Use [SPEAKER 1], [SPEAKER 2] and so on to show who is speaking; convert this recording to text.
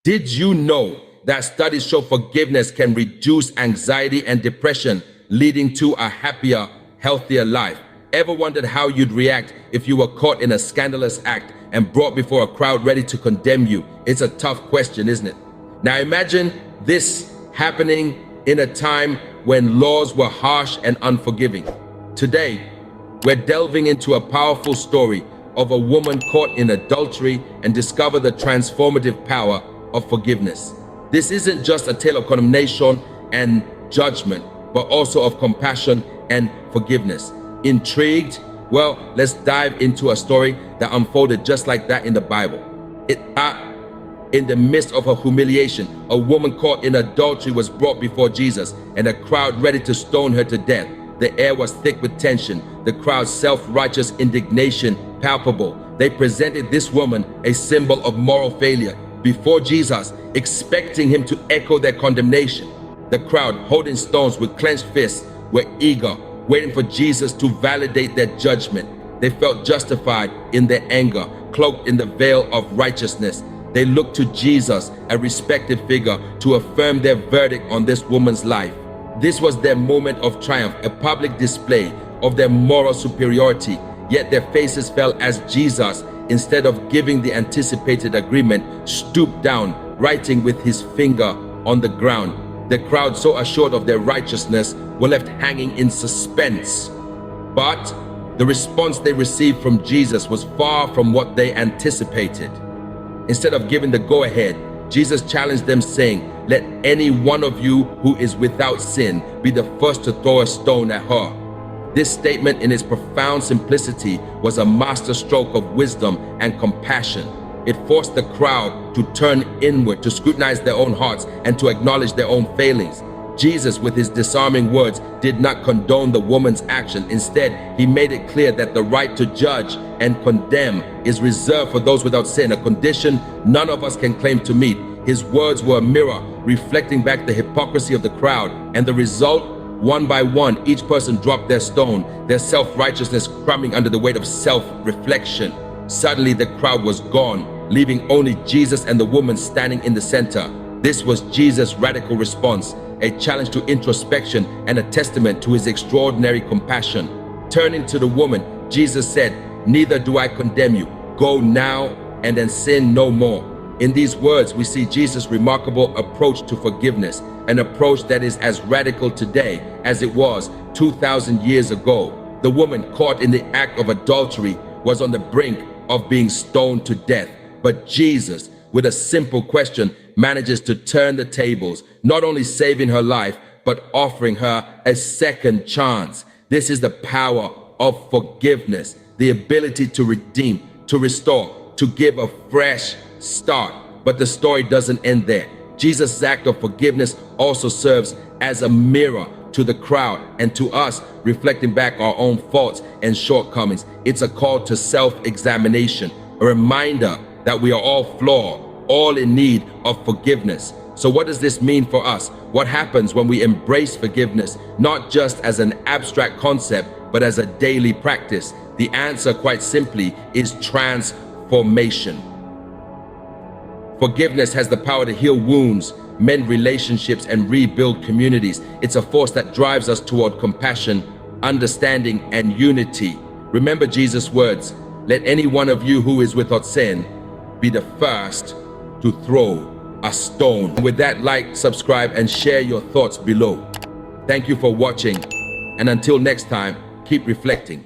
[SPEAKER 1] Did you know that studies show forgiveness can reduce anxiety and depression, leading to a happier, healthier life? Ever wondered how you'd react if you were caught in a scandalous act and brought before a crowd ready to condemn you? It's a tough question, isn't it? Now imagine this happening in a time when laws were harsh and unforgiving. Today, we're delving into a powerful story of a woman caught in adultery and discover the transformative power of forgiveness. This isn't just a tale of condemnation and judgment, but also of compassion and forgiveness. Intrigued? Well, let's dive into a story that unfolded just like that in the Bible. In the midst of her humiliation, a woman caught in adultery was brought before Jesus, and a crowd ready to stone her to death. The air was thick with tension, the crowd's self-righteous indignation palpable. They presented this woman, a symbol of moral failure, before Jesus, expecting him to echo their condemnation. The crowd, holding stones with clenched fists, were eager, waiting for Jesus to validate their judgment. They felt justified in their anger, cloaked in the veil of righteousness. They looked to Jesus, a respected figure, to affirm their verdict on this woman's life. This was their moment of triumph, a public display of their moral superiority. Yet their faces fell as Jesus, instead of giving the anticipated agreement, stooped down, writing with his finger on the ground. The crowd, so assured of their righteousness, were left hanging in suspense. But the response they received from Jesus was far from what they anticipated. Instead of giving the go-ahead, Jesus challenged them, saying, "Let any one of you who is without sin be the first to throw a stone at her." This statement, in its profound simplicity, was a masterstroke of wisdom and compassion. It forced the crowd to turn inward, to scrutinize their own hearts, and to acknowledge their own failings. Jesus, with his disarming words, did not condone the woman's action. Instead, he made it clear that the right to judge and condemn is reserved for those without sin, a condition none of us can claim to meet. His words were a mirror, reflecting back the hypocrisy of the crowd, and the result, one by one, each person dropped their stone, their self-righteousness crumbling under the weight of self-reflection. Suddenly, the crowd was gone, leaving only Jesus and the woman standing in the center. This was Jesus' radical response, a challenge to introspection and a testament to his extraordinary compassion. Turning to the woman, Jesus said, "Neither do I condemn you. Go now and then sin no more." In these words, we see Jesus' remarkable approach to forgiveness, an approach that is as radical today as it was 2,000 years ago. The woman caught in the act of adultery was on the brink of being stoned to death. But Jesus, with a simple question, manages to turn the tables, not only saving her life, but offering her a second chance. This is the power of forgiveness, the ability to redeem, to restore, to give a fresh start. But the story doesn't end there. Jesus' act of forgiveness also serves as a mirror to the crowd and to us, reflecting back our own faults and shortcomings. It's a call to self-examination, a reminder that we are all flawed, all in need of forgiveness. So what does this mean for us? What happens when we embrace forgiveness, not just as an abstract concept, but as a daily practice? The answer, quite simply, is transformation. Forgiveness has the power to heal wounds, mend relationships, and rebuild communities. It's a force that drives us toward compassion, understanding, and unity. Remember Jesus' words, "Let any one of you who is without sin be the first to throw a stone." With that, like, subscribe, and share your thoughts below. Thank you for watching, and until next time, keep reflecting.